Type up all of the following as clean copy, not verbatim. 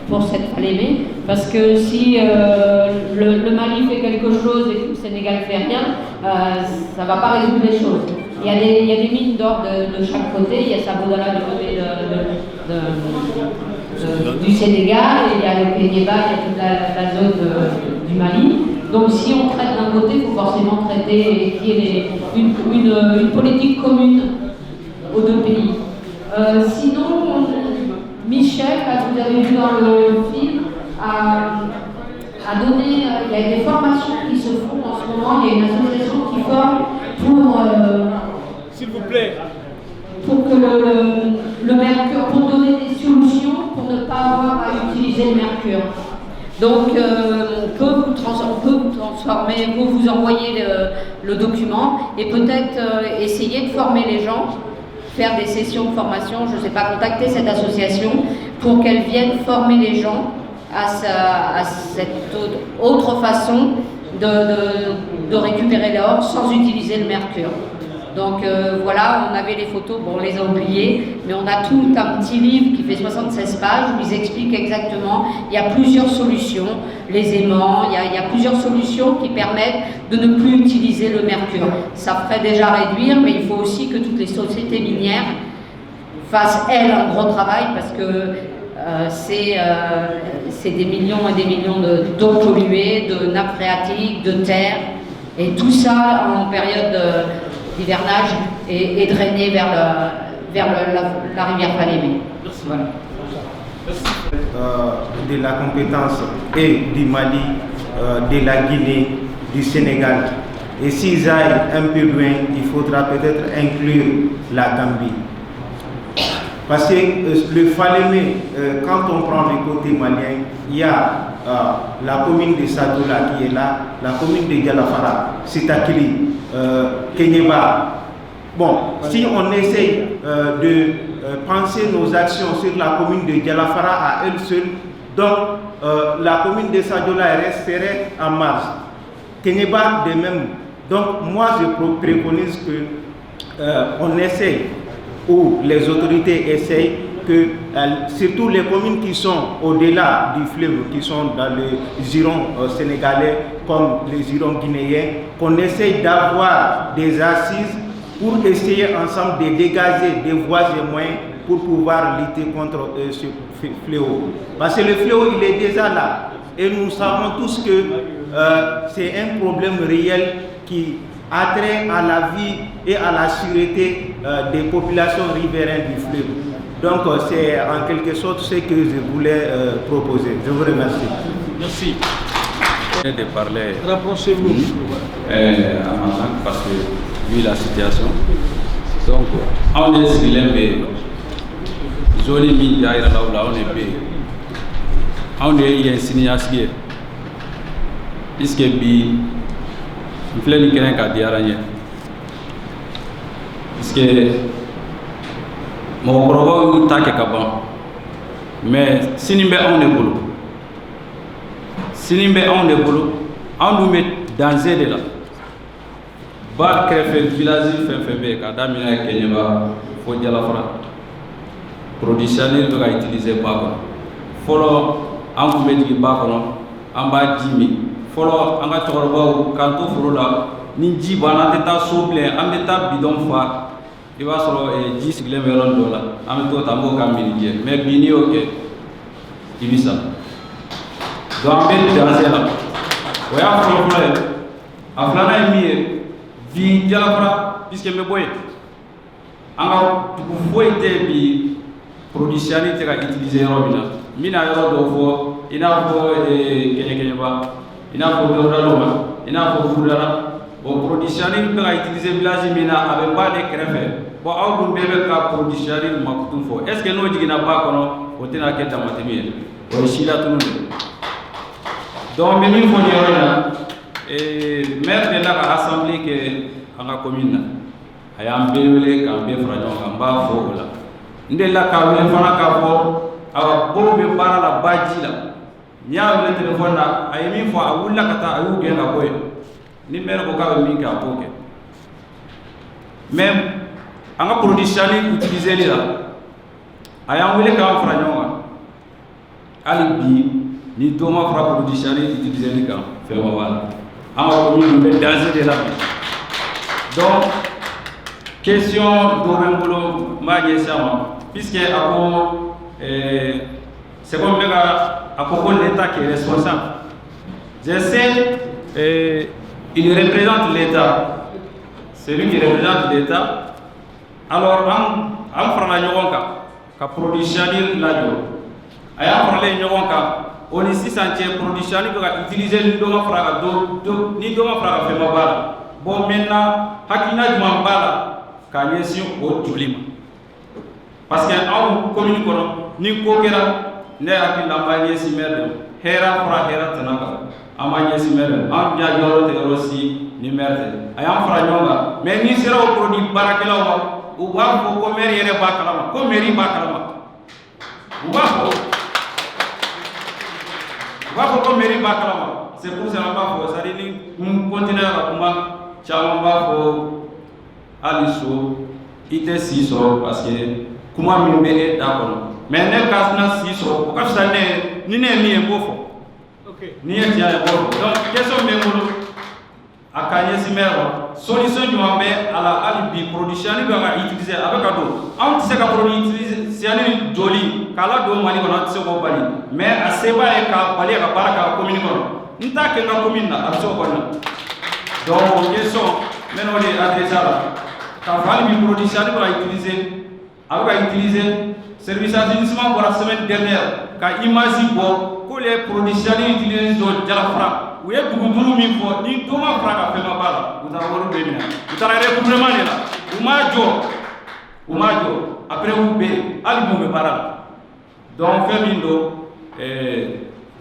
pour cette Falémé, parce que si le Mali fait quelque chose et que le Sénégal fait rien, ça ne va pas résoudre les choses. Il y a des mines d'or de chaque côté, il y a Sabodala du côté du Sénégal, et il y a le Kéniéba, il y a toute la zone du Mali. Donc si on traite d'un côté, il faut forcément traiter qu'il y ait une politique commune aux deux pays. Sinon, Michel, que vous avez vu dans le film, a donné, il y a des formations qui se font en ce moment, il y a une association qui forme pour... S'il vous plaît. Pour que le mercure, pour donner des solutions pour ne pas avoir à utiliser le mercure. Donc on peut vous transformer, vous envoyer le document et peut-être essayer de former les gens, faire des sessions de formation, je ne sais pas, contacter cette association pour qu'elle vienne former les gens à cette autre façon de récupérer l'or sans utiliser le mercure. Donc voilà, on avait les photos, bon on les a oubliées, mais on a tout un petit livre qui fait 76 pages où ils expliquent exactement, il y a plusieurs solutions, les aimants, il y a plusieurs solutions qui permettent de ne plus utiliser le mercure. Ça ferait déjà réduire, mais il faut aussi que toutes les sociétés minières fassent, elles, un gros travail parce que c'est des millions et des millions d'eau polluée, de nappes phréatiques, de terre, et tout ça en période d'hivernage est drainé vers la rivière Falémé. Voilà. De la compétence et du Mali, de la Guinée, du Sénégal. Et s'ils aillent un peu loin, il faudra peut-être inclure la Gambie. Parce que le Falémé, quand on prend le côté malien, il y a la commune de Sadoula qui est là, la commune de Dialafara, Sitakili, Kéniéba. Bon, si on essaye de penser nos actions sur la commune de Dialafara à elle seule, donc la commune de Sadoula resterait en marge. Kéniéba de même. Donc moi je préconise que on essaye, ou les autorités essayent, que surtout les communes qui sont au-delà du fleuve, qui sont dans le giron sénégalais comme les girons guinéens, qu'on essaye d'avoir des assises pour essayer ensemble de dégager des voies et moyens pour pouvoir lutter contre ce fléau. Parce que le fléau, il est déjà là. Et nous savons tous que c'est un problème réel qui a trait à la vie et à la sûreté des populations riveraines du fleuve. Donc c'est en quelque sorte ce que je voulais proposer. Je vous remercie. Merci. De parler. Rapprochez-vous. Parce que vu la situation, donc on est sur les zone min jaira lawla on est bé on est y insignasque iske bi fleni kenen ka diaranye iske mo korobo take ka ban mais sinimbe on est bolo sinimbe on est bolo on nous met danger de là ba krefe village fenfebe ka damina Kéniéba fo Dialafara produit chanel to ga utiliser ba ko folo an ko meji ba ko an ba jimi folo an ga toroba kanto furo la ni ji bana teta soble an beta bidon fa i ba soro ji sigle meron do la an to tambo kam mini je mais bini oke ibisa do an be danger la o ya folo folo aflana mi vi Dialafara puisque me boy an ga ku foite bi production te ka utiliser yɔrɔ min na mina yɔrɔ dɔ fɔ i n'a fɔ Kéniéba i n'a fɔ Dɔdaloma i n'a fɔ Fudala bon production bɛ ka utiliser village min na a bɛ ba de kɛrɛfɛ bon aw dun bɛɛ bɛ ka production makutun fɔ est ce que n'o jiginna ba kɔnɔ o tɛna kɛ damatɛmɛ ye o ye sila tunu de donc n bɛ min fɔ nin yɔrɔ in na maire de la ka assemblée kɛ an ka commune na a y'an bɛɛ wele k'an bɛɛ fara ɲɔgɔn kan n b'a fɔ o la ndela ka wele fana ka fɔ awa bo be baara la baji la ni y'a wele téléphone na a ye min fɔ a wulila ka taa a y'u gɛn ka bɔ yen ni maire ko k'a bɛ min kɛ a b'o kɛ mais an ka production utiliser la a y'an wele k'an fara ɲɔgɔn kan alibi ni doma fra production utiliser ni kan fait wala ama commune be danger de la donc question d'Orembolo Magie Sama, puisque c'est comme l'État qui est responsable. Je sais, il représente l'État. C'est lui qui représente l'État. Alors, on prend la Nyonka, qui produit Chanil Ladio. On prend la Nyonka, on est 600 produits Chanil qui utilisent le doma fraga, ni doma fraga fait ma balle. Bon, maintenant, Hakina du Mambala. Kanyesi o jolima parce que aw commune kono ni ko kera ne akil lamba nyesi merde hera fra hera tanaka ama nyesi merde am nya joro te rosi ni merde ayam fra nyonga mais ni sera o produit barakela o wa ko meri yere bakala ko meri bakala wa ko meri bakala c'est pour ça ba fo ça dit ni continuer à kuma chamba fo aliso ite siso parce que kuma min be d'accord mais ne kasna siso ko sa ne ni ne mi embofo OK ni e tia e bo donc question me ngolo akanye simero solution du ambe ala alibi production ni ba utiliser avec ado on se ka produit utiliser siani joli kala do mali ko na se ko bali mais a seba e ka bali ka baraka commune ko nta ke na commune na abso ko na donc question men wali adressala quand il produit ça, il va utiliser service d'assainissement pour la semaine dernière. Quand imagine que les produits utilisent de Jalafra, où il y a beaucoup de gens qui font, comment faire ma balle, vous avez vu, vous avez recouvrement là, ou majo, après vous payez, allez vous me parler. Donc, Femindo,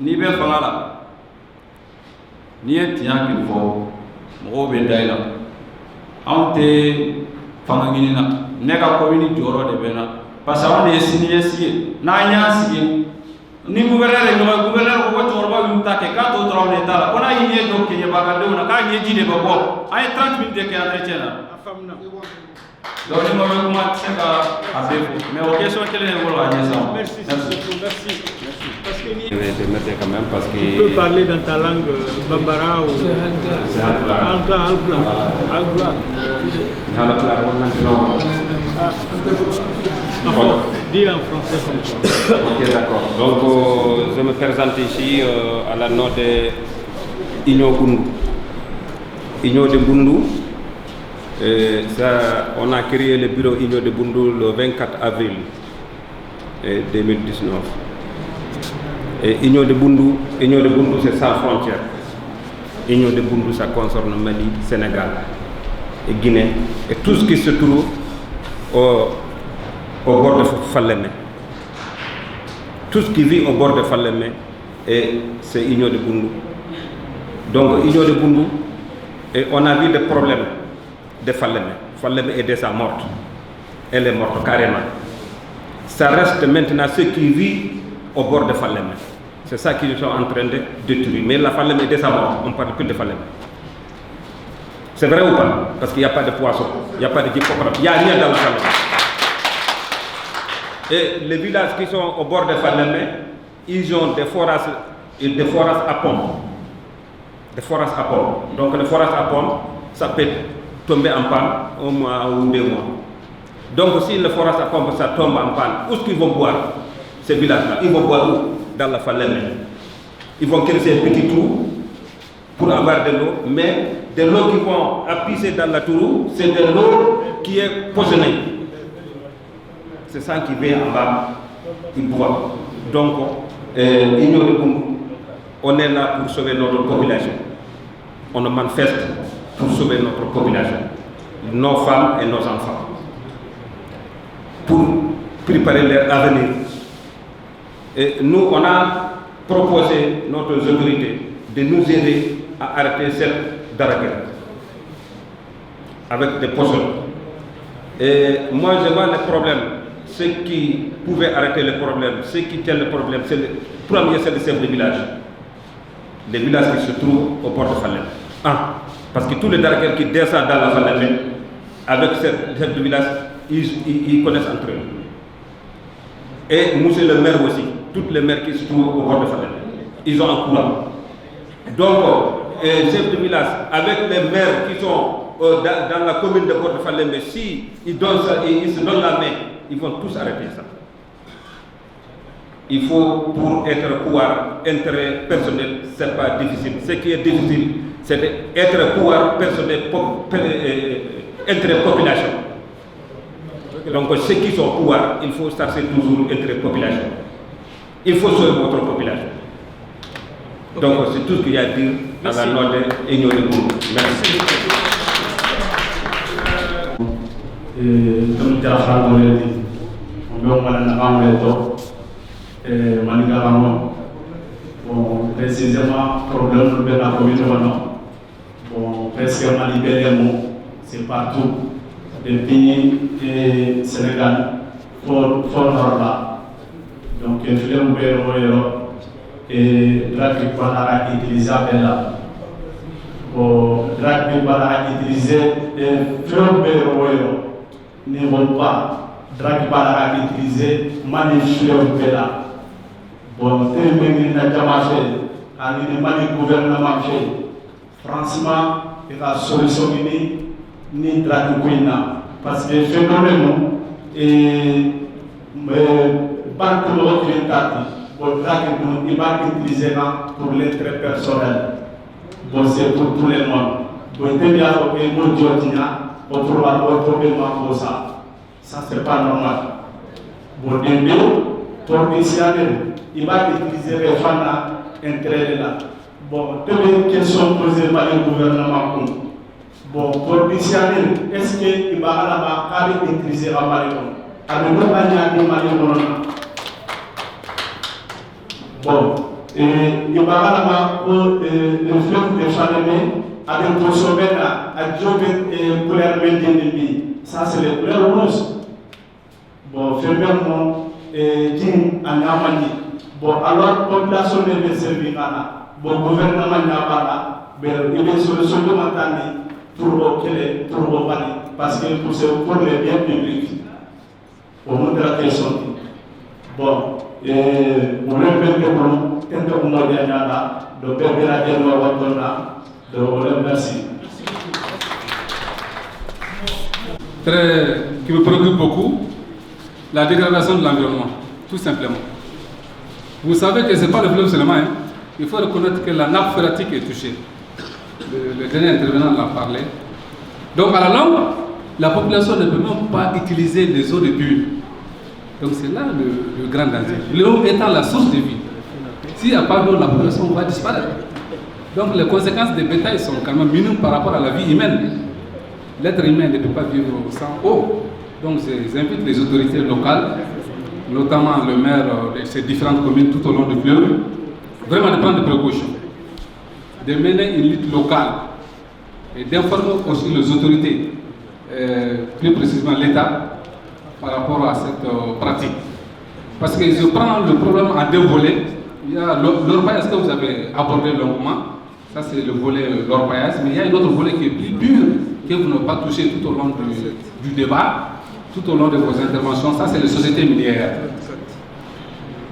ni bien fangala, ni un tien qu'il faut, mon bédaïla, ante fanganginina neka commune joro de bena parce que on est signé si na nya si ni gouverneur ko torba yum take ka to tro ne tala kona yinye do ke ba ga do na ka yeji de bo ay 30 minutes de ke entretien na famna donc ni mo kuma tseka abe mais au question quelle est votre question Merci. Parce que je vais te mettre quand même parce que tu peux parler dans ta langue bambara ou Alpla. Dis en français comme ça. Ok, d'accord. Donc, je me présente ici à la note de Union de Bundu. On a créé le bureau Union de Bundu le 24 avril 2019. Et Union de Bundu c'est sans frontière. Union de Bundu, ça concerne Mali, Sénégal et Guinée et tout ce qui se trouve au bord de Falémé. Tout ce qui vit au bord de Falémé, c'est Union de Bundu. Donc Union de Bundu, et on a vu des problèmes de Falémé. Falémé est déjà morte. Elle est morte carrément. Ça reste maintenant ceux qui vivent au bord de Falémé. C'est ça qu'ils sont en train de détruire. Mais la Falémé est déjà morte. On ne parle plus de Falémé. C'est vrai ou pas? Parce qu'il n'y a pas de poisson, il n'y a pas de hippocrate, il n'y a rien dans la Falémé. Et les villages qui sont au bord de Falémé, ils ont des forages à pompe. Des forages à pompe. Donc les forages à pompe, ça peut tomber en panne un mois ou 2 mois. Donc si le forage à pompe ça tombe en panne, où est-ce qu'ils vont boire ces villages-là? Ils vont boire où? Dans la Falémé. Ils vont creuser un petit trou pour avoir de l'eau, mais de l'eau qui vont appuyer dans la tour, c'est de l'eau qui est poisonnée. C'est ça qui vient en bas, ils boivent. Donc, Union de Bundu, on est là pour sauver notre population. On manifeste pour sauver notre population, nos femmes et nos enfants, pour préparer leur avenir. Et nous, on a proposé notre autorité de nous aider à arrêter cette daraguette avec des poissons. Et moi, je vois le problème. Ceux qui pouvaient arrêter le problème, ceux qui tiennent le problème, c'est le premier, c'est le chef de village. Les villages qui se trouvent au port de Falémé. Parce que tous les daraguettes qui descendent dans la Falémé, avec ce chef de village, ils connaissent entre eux. Et monsieur le maire aussi. toutes les mers qui se trouvent au bord de Fadel. Ils ont un courant. Donc, chef de village, avec les maires qui sont dans la commune de Bord de Fadel, mais si ils se donnent la main, ils vont tous arrêter ça. Il faut, pour être pouvoir, intérêt personnel, c'est pas difficile. Ce qui est difficile, c'est être pouvoir personnel, intérêt population. Donc ceux qui sont au pouvoir, il faut chercher toujours intérêt population. Il faut sauver votre population. Donc c'est tout ce qu'il y a à dire dans la note et nous répondons. Merci. Comme tu as dit, on va Manigaramo, bon, précisément, problème de la commune, bon, presque Malibélémo, c'est partout, depuis le Sénégal, fort là. Donc, il faut et Drake Bala utilisable là. Bon, Drake Bala utilisé et Fleur niveau pas. Drake Bala utilisé, manifester là. Bon, c'est na jamaché, ani mani gouvernement fait. Franchement, il y a solution ni Drake parce que phénomène et banque de l'autre bon, Drake il va utiliser pour l'intérêt personnel. Bon, c'est pour tout le monde. Bon, il y a un mot pour pour ça. Ça, c'est pas normal. Bon, pour il va utiliser les femmes intérêts là. Bon, toutes les questions posées par le gouvernement. Bon, pour est-ce qu'il va utiliser la Maléon? Alors, nous allons Maléon. Bon, il va le fleuve de Chalemé avec le sommet là, à Jobin et couleur médiénique. Ça, c'est les couleurs roses. Bon, fermement, Jim en Amani. Bon, alors, population de servir là. Bon, gouvernement n'a pas là. Mais il y a une solution de montagne pour le bali. Parce que pour les biens publics. Pour montrer la question. Bon, et on a fait que nous, quand on a gagné là, de permettre à gagner la voiture là, de vous remercier. Qui me préoccupe beaucoup, la dégradation de l'environnement, tout simplement. Vous savez que ce n'est pas le fleuve seulement, hein. Il faut reconnaître que la nappe phréatique est touchée. Le dernier intervenant l'a parlé. Donc à la longue, la population ne peut même pas utiliser les eaux de pluie. Donc c'est là le grand danger. L'eau étant la source de vie. S'il n'y a pas d'eau, la population va disparaître. Donc les conséquences des bétails sont quand même minimes par rapport à la vie humaine. L'être humain ne peut pas vivre sans eau. Donc j'invite les autorités locales, notamment le maire de ces différentes communes tout au long du fleuve, vraiment de prendre des précautions, de mener une lutte locale et d'informer aussi les autorités, plus précisément l'État, par rapport à cette pratique. Parce que je prends le problème en deux volets. Il y a l'orpaillage que vous avez abordé longuement, ça c'est le volet l'orpaillage, mais il y a un autre volet qui est plus dur, que vous n'avez pas touché tout au long du débat, tout au long de vos interventions, ça c'est les sociétés minières.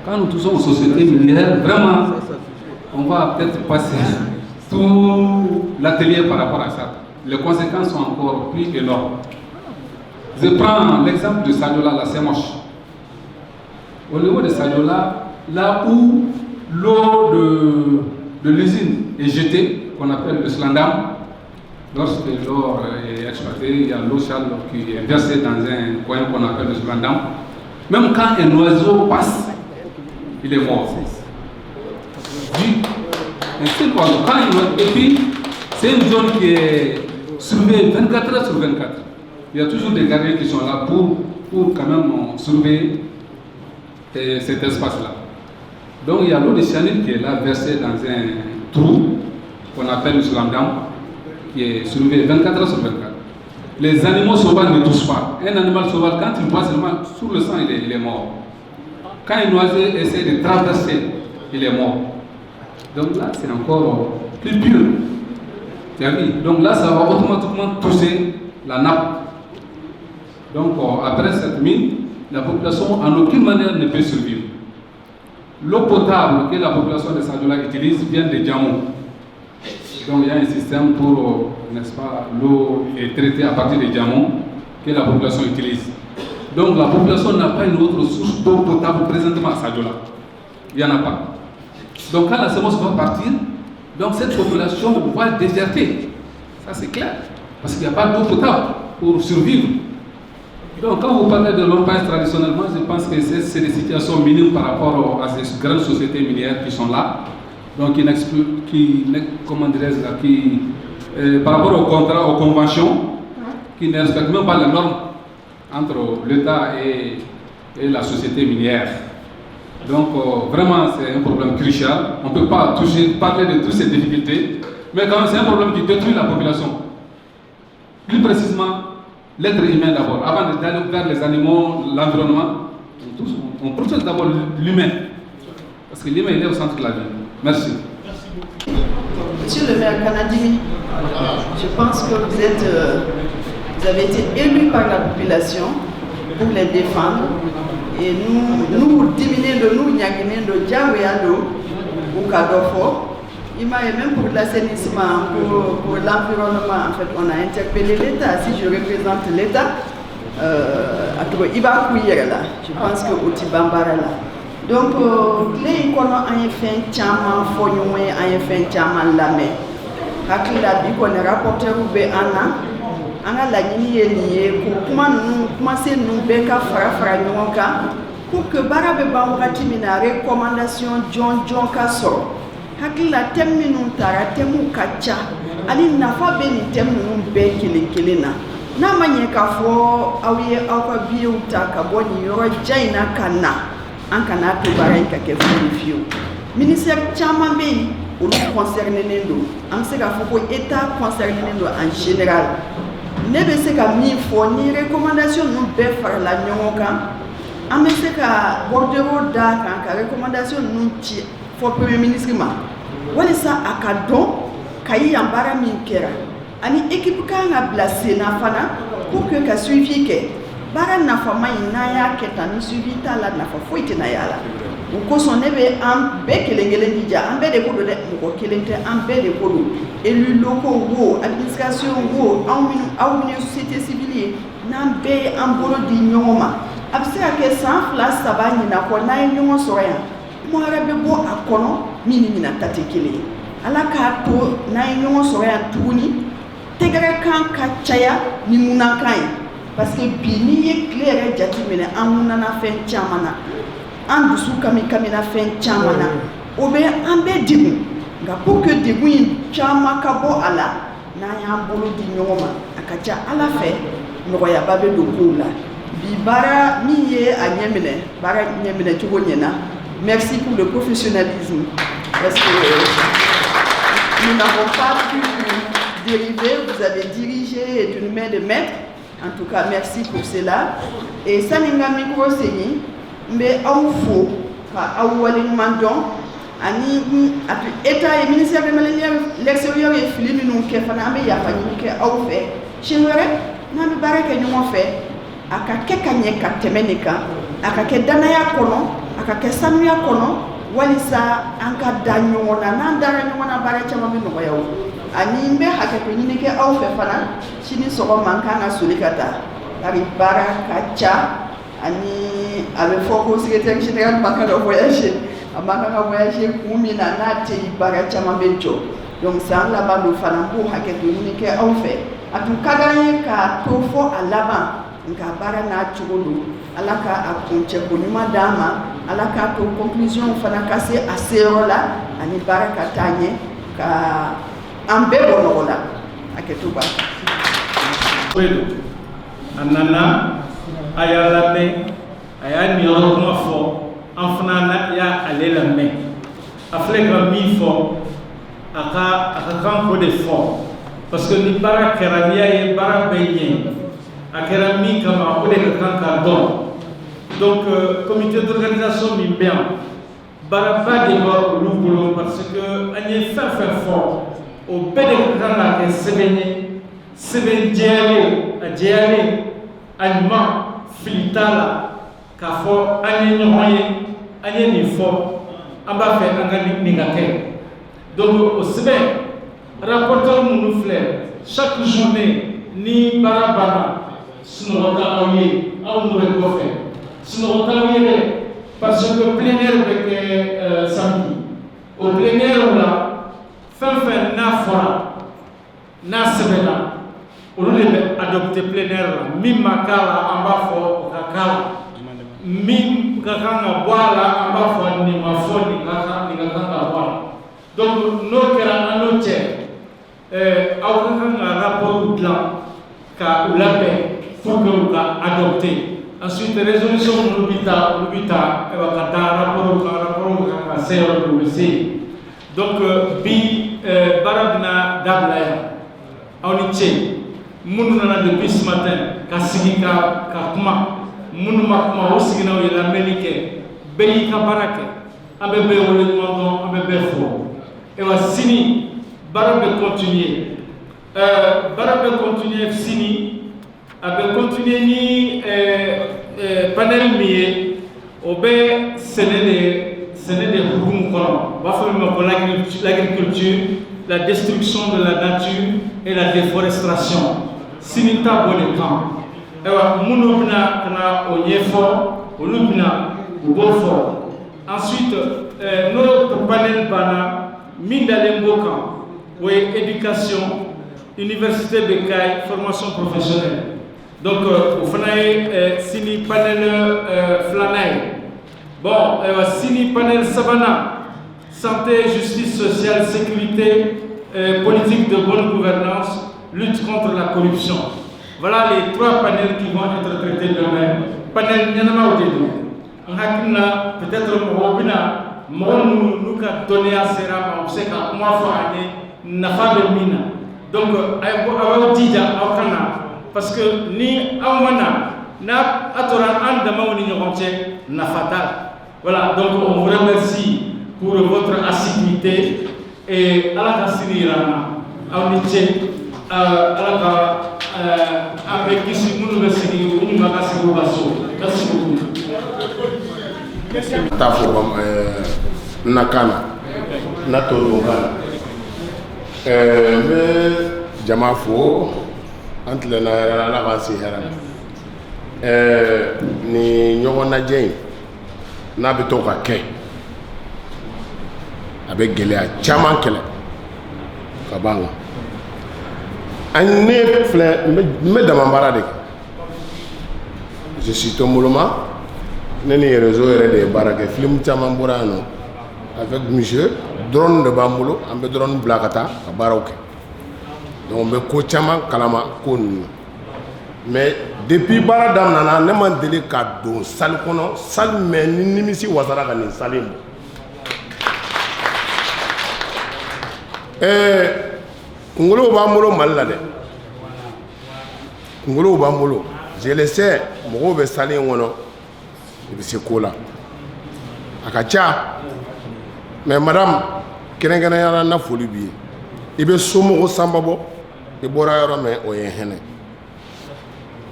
Quand nous touchons aux sociétés minières, vraiment, on va peut-être passer tout l'atelier par rapport à ça. Les conséquences sont encore plus énormes. Je prends l'exemple de Sadiola, là c'est moche. Au niveau de Sadiola, là où l'eau de l'usine est jetée, qu'on appelle le slandam, lorsque l'or est exploité, il y a l'eau chale qui est versée dans un coin qu'on appelle le slandam. Même quand un oiseau passe, il est mort. Un seul oiseau, et puis c'est une zone qui est surveillée 24 heures sur 24. Il y a toujours des gardiens qui sont là pour quand même surveiller cet espace-là. Donc il y a l'eau de cyanide qui est là versée dans un trou qu'on appelle le slandam, qui est surveillé 24 heures sur 24. Les animaux sauvages ne touchent pas. Un animal sauvage, quand il passe seulement sur le sang, il est mort. Quand un oiseau essaie de traverser, il est mort. Donc là, c'est encore plus pur. Tu as vu? Donc là, ça va automatiquement toucher la nappe. Donc après cette mine, la population en aucune manière ne peut survivre. l'eau potable que la population de Sadiola utilise vient de Djamou. Donc il y a un système pour, n'est-ce pas, l'eau est traitée à partir de Djamou que la population utilise. Donc la population n'a pas une autre source d'eau potable présentement à Sadiola. Il n'y en a pas. Donc quand la semence va partir, donc cette population va déserter. Ça c'est clair. Parce qu'il n'y a pas d'eau potable pour survivre. Donc quand vous parlez de l'orpaillage traditionnellement, je pense que c'est des situations minimes par rapport à ces grandes sociétés minières qui sont là. Donc par rapport aux contrats, aux conventions, qui ne respectent même pas les normes entre l'État et la société minière. Donc vraiment c'est un problème crucial. On ne peut pas parler de toutes ces difficultés, mais quand même c'est un problème qui détruit la population. Plus précisément, l'être humain d'abord. Avant d'aller vers les animaux, l'environnement, on protège d'abord l'humain. Parce que l'humain est au centre de la vie. Merci. Monsieur le maire Kanadimi, je pense que vous avez été élu par la population pour les défendre. Et nous diminuer de nous, de Djaouéado ou Kadofo. Et même pour l'assainissement, pour l'environnement, en fait, on a interpellé l'État. Si je représente l'État, je pense que Oti Bambara là. Donc, les icônes ont fait un tiaman, foyoué, ont fait un tiaman lamé. Hakila dit qu'on est rapporteur ou béana. On a la ligne liée pour commencer nous béka fara nyonka pour que barabe bangati mina recommandation John Kasso. Hakila temmi nun tara temu kacha ani nafa be ni temu nun be kelena na manye ka fo awiye awka biye uta ka boni yoro jaina kana an kana to barai ka ke fio ministère chama be ou concerné nendo am se ka fo ko état concerné nendo en général ne be se ka mi fo ni recommandation nun be far la nyonka am se ka bordereau da ka recommandation nun ti for premier ministre ma wala sa akadon kayi ambara min kera ani équipe ka nga blessé na fana pour que ka suivi ke bara na fama inaya keta ni suivi ta la na fa foite na yala ko son ebe am be kelengele ndija am be de ko de ko kelente am be de ko élus locaux wo administration wo aw minu société civile na be am bolo di nyoma absira ke sans place sabani na ko na nyoma soya mo arabe bo akono mini mina tatekele ala ka to na nyoma soya tuni tegere kan ka chaya ni munakai parce que bini ye clair jati mena amuna na fen chamana an dusu kamina fen chamana obe ambe digu nga pour que digu chama kabo ala na ya bolo di nyoma akacha ala fe noya babe do kola bi bara mi ye anyemene bara nyemene tugo nyena. Merci pour le professionnalisme parce que nous n'avons pas pu dériver, vous avez dirigé d'une main de maître. En tout cas, merci pour cela. Et ça n'inga micro seni, mais au faux, à Oualing Mandon, ani atu État et ministère de l'extérieur et Philippe nous qui fait un ya fani qui a fait. Chez nous, n'ami baraka nous on fait. Aka kekanye ka temeneka, aka ke danaya kono. Aka sanuya kono walisa anka danyona nandara nyona bara chama bino yawo ani mbe haka ko nyine ke aw fe fana chini soko manka na sulikata ari bara kacha ani ave foko secrétaire général manka do voyager amaka ka voyager kumi na nate bara chama bencho donc ça la bando fana ko haka ko nyine ke aw fe atu kaganye ka tofo alaba nka bara na chugulu alaka akunche kunuma dama alaka to conclusion fana kase aserola ani baraka tanye ka ambe bonola aketuba welu anana ayalame ayani kuma fo enfana ya alela me afleka mi fo aka kan ko de fo parce que ni baraka rabia ye baraka benye akera mi kama ko de kan ka don. Donc, comité d'organisation bien, baraba de mort au boulot parce que on est fait fort au bénéfice de la Seven Diale, Allemand, Filitala, Kafo, Agne Noye, Agne Nifo, an b'a fɛ an ka nin ka kɛ donc o sɛbɛn rapporteur minnu filɛ chaque journée ni baara banna sunɔgɔ tɛ aw ye aw minnu bɛ kɔfɛ sunɔgɔ t'aw ye dɛ parce que plein air bɛ kɛ samedi o plein air la fɛn fɛn n'a fɔra n'a sɛbɛnna olu de bɛ adopté plein air la min ma k'a la an b'a fɔ o ka k'a la min ka kan ka bɔ a la an b'a fɔ nin ma fɔ nin ka kan ka bɔ a la donc n'o kɛra an n'o cɛ aw ka kan ka rapport dilan ka u labɛn pour que u ka adopté ensuite résolution minnu bɛ ta olu bɛ ta ka taa rapport kan ka se yɔrɔ dɔ u bɛ se donc bi baara bɛna dabila yan aw ni ce minnu nana depuis ce matin ka sigi ka kuma minnu ma kuma o siginna u ye lamɛnni kɛ bɛɛ y'i ka baara kɛ an bɛ bɛɛ wele ɲɔgɔn dɔn an bɛ bɛɛ fo wa sini baara bɛ continuer baara bɛ continuer sini a bɛ continuer ni panel min ye o bɛ sɛnɛ de hukumu kɔnɔ u b'a fɔ min ma ko l'agriculture la destruction de la nature et la déforestation sini t'a bɔ de kan minnu bɛna ka na o ɲɛfɔ olu bɛna u b'o fɔ ensuite n'o panel banna min dalen b'o kan o ye éducation université de Kayi formation professionnelle donc o fana ye sini panel filanan ye bon sini panel sabanan santé justice sociale sécurité politique de bonne gouvernance lutte contre la corruption voilà les 3 panels qui vont être traités demain panel ɲɛnamaw de don n hakili la peut-être mɔgɔw bɛna mɔgɔ n'u ka dɔnniya sera ma u bɛ se ka kuma fɔ an ye nafa bɛ min na donc aw jija aw ka na parce que ni aw ma na n'a tora an damaw ni ɲɔgɔn cɛ nafa t'a la voilà donc on vous remercie pour votre assiduité et ala ka sini yira an na aw ni ce ala ka an bɛ kisi minnu bɛ sigi u ɲuman ka sigi u ka so merci beaucoup. taa fɔ na kana na toro kana n bɛ jama fo an tilenna hɛrɛ ala k'an si hɛrɛ ni ɲɔgɔn lajɛ in n'a bɛ to ka kɛ a bɛ gɛlɛya caman kɛlɛ ka ban kan an ne filɛ n bɛ dama baara de kɛ je suis tomboloma ne ni réseau yɛrɛ de ye baara kɛ film caman bɔra yan nɔ avec monsieur drone de b'an bolo an bɛ drone bila ka taa ka baaraw kɛ donc n bɛ ko caman kalama ko ninnu mais depuis baara daminɛna ne ma deli ka don salle kɔnɔ salle mais ni nimisi wasara ka nin salle in bɔ kunkolow b'an bolo Mali la dɛ kunkolow b'an bolo je le sais mɔgɔw bɛ salle in kɔnɔ i bɛ se ko la a ka ca mais madame kɛrɛnkɛrɛnyala na foli b'i ye i bɛ somɔgɔ sanba bɔ i bɔra yɔrɔ min o ye hinɛ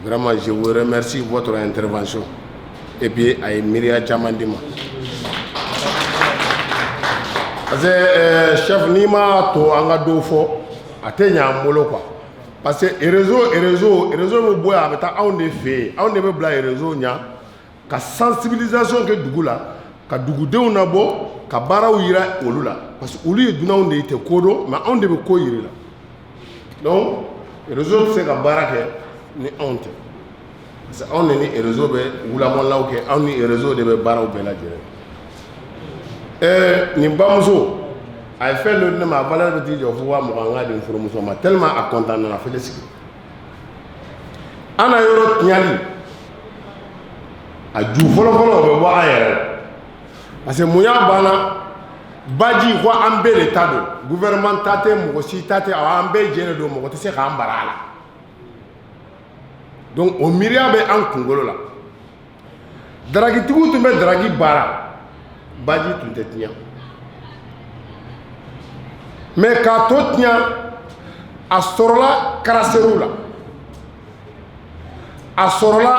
vraiment je vous remercie votre intervention et puis a ye miiriya caman di ma parce que chef n'i ma to an ka dɔ fɔ a tɛ ɲɛ an bolo quoi parce que réseau bɛ bɔ yan a bɛ taa anw de fɛ yen anw de bɛ bila réseau ɲɛ ka sensibilisation kɛ dugu la ka dugudenw nabɔ ka baaraw yira olu la parce que olu ye dunanw de ye tɛ ko dɔn mais anw de bɛ ko yiri la donc réseau tɛ se ka baara kɛ ni anw tɛ parce que anw de ni réseau bɛ wulamɔlaw kɛ anw ni réseau de bɛ baaraw bɛɛ lajɛlen nin bamuso a ye fɛn dɔ di ne ma a valeur bɛ t'i jɔ fo 20,000 n k'a di n furumuso ma tellement a content nana fɛlɛ sigi an na yɔrɔ tiɲɛli a ju fɔlɔfɔlɔ o bɛ bɔ an yɛrɛ la parce que mun y'a banna baji ko an bɛɛ de ta don gouvernement ta tɛ mɔgɔ si ta tɛ an bɛɛ jɛ de don mɔgɔ tɛ se k'an bara a la donc o miiriya bɛ an kunkolo la daragitigiw tun bɛ daragi baara baji tun tɛ tiɲɛ mais k'a to tiɲɛ a sɔrɔla karasɛriw la a sɔrɔla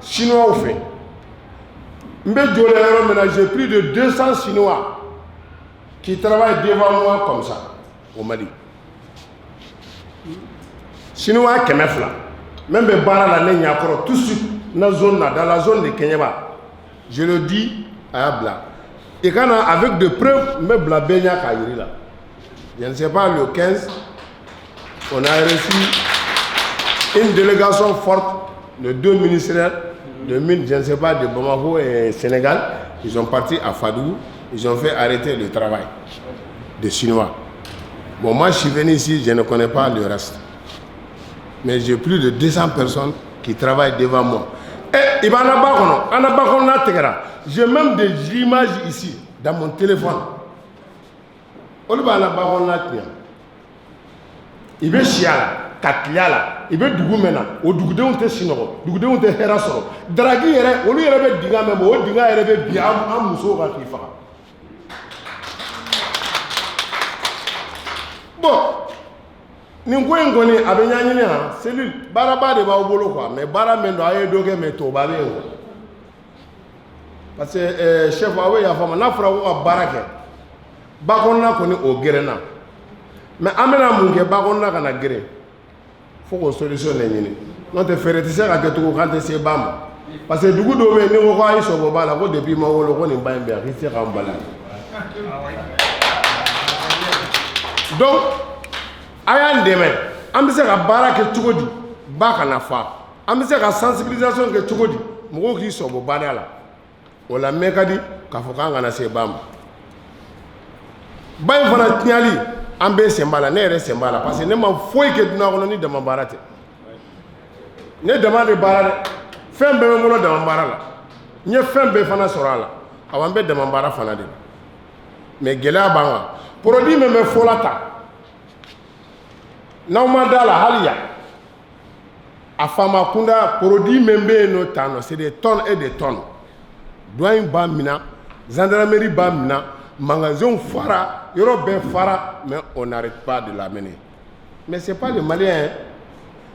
chinois fɛ n bɛ jɔlen yɔrɔ min na j'ai plus de 200 chinois qui travaillent devant moi comme ça, au Mali. Chinois, Kemefla. Même les barres, la ligne, tout de suite, dans la zone de Kenyaba. Je le dis à Abla. Et quand on a, avec des preuves, même la Benya Kayuri là. Je ne sais pas, le 15, on a reçu une délégation forte de 2 ministères de mines, je ne sais pas, de Bamako et Sénégal. Ils sont partis à Fadou, ils ont fait arrêter le travail des Chinois. Bon, moi je suis venu ici, je ne connais pas le reste. Mais j'ai plus de 200 personnes qui travaillent devant moi. Et j'ai même des images ici, dans mon téléphone. Il veut chiala, katliala, il veut dougumena, au dougudon te sinoro, dougudon te herasoro. Draghi ere, au lieu de dinga même, au dinga ere bien à muso rakifa. Bon, nous avons dit que cellule, baraba de baobolo quoi, mais baramendo aye doge meto babe. Parce que chef awe ya fama na fra wa barake. Bakonna koni o gerena. Mais amena munge bakonna kana gere. Faut qu'on solutionne ni. Non te faire tise ka ketu quand c'est bam. Parce que dugu do be ni ko ayi so bala ko depuis ma wolo ko ni ba mbe rite ka mbala. Donc ayan demain, on peut se faire baraka tchogodi, baka na fa. On peut se faire sensibilisation que tchogodi, moko ki so bo banala. O la mekadi ka fokanga na se bam. Bay fana tiali, ambe sembala, ne re sembala parce que ne ma foi que dina ko ni de mambarate. Ne demande barale, fembe me molo de mambarala. Nye fembe fana sorala. Awambe de mambara fana de. Mais gela banga, produit me folata. Naumandala halia afama kunda produit membe no tano c'est des tonnes et des tonnes douane bamina gendarmerie bamina magasin fara yoro ben fara mais on n'arrête pas de l'amener. Mais c'est pas les Maliens,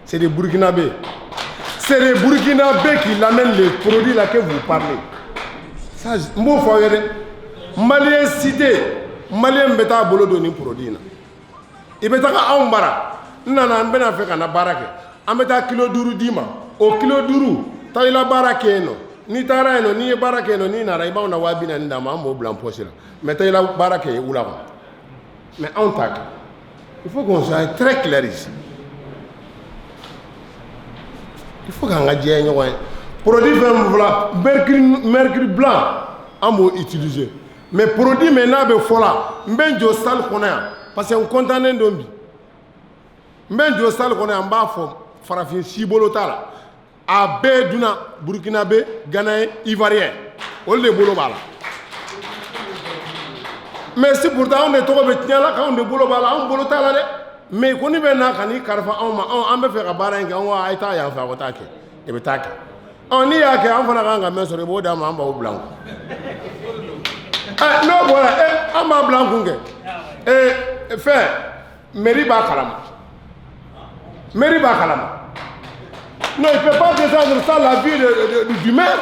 c'est les Burkinabés. C'est les Burkinabés qui l'amènent les produits là que vous parlez. Ça mo foyere Malien cité Malien beta bolo doni produit na ibeta ka ambara nana mbena fe kana barake ameta kilo duru dima o kilo duru tayla barake no ni tara no ni barake no ni na raiba na wabina nda ma mo blanc poche là mais tayla barake oula mais on tac il faut qu'on soit très clair ici. Il faut qu'on ait un produit voilà mercure blanc à mo utiliser mais produit maintenant be fola mbenjo sal kona parce qu'on condamne d'ombi. Mais je sais qu'on est en bas farafin sibolo tala. A Duna Burkinabé, Ghanéen, Ivoirien. On les bolo bala. Mais si pourtant on est trop bêtien là quand on est bolo bala, on bolo tala de. Mais qu'on y vient là quand il carfa on me fait barangue on va aïta ya fa otake. Et betake. On y a que on va ranga mais sur le boda mamba au blanc. Non voilà, on va blanc kunge. Fait Meriba Kalama. Meriba Kalama. Non, il ne peut pas descendre ça la vie du maire.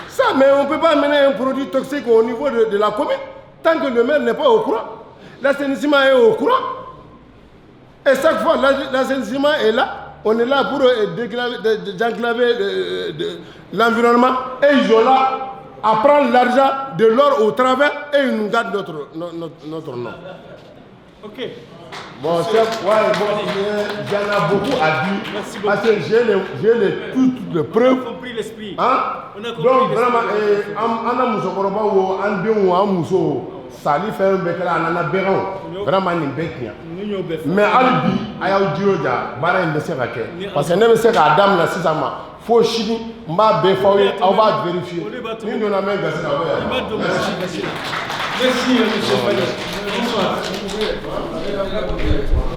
Ça, mais on ne peut pas mener un produit toxique au niveau de la commune tant que le maire n'est pas au courant. L'assainissement est au courant. Et chaque fois, l'assainissement est là. On est là pour désenclaver l'environnement. Et ils sont là à prendre l'argent de l'or au travers et ils nous gardent notre nom. Ok. Bon, chef, ouais, bon, j'en ai beaucoup à dire. Merci beaucoup. Parce que j'ai toutes les preuves. On a compris l'esprit. Hein? On a compris donc, l'esprit. vraiment, on a mousso koroba ou un bien ou un mousso sali fait un bec là, on a béron. Vraiment, une bec. Mais alibi, aïe, dioda, bara une bessée raquette. Parce que ne sait qu'à dame la sisama. Faut chini, m'a béfaoué, on va vérifier. Nous, nous, on a même gazé là. Merci, monsieur Fayet. Bonsoir.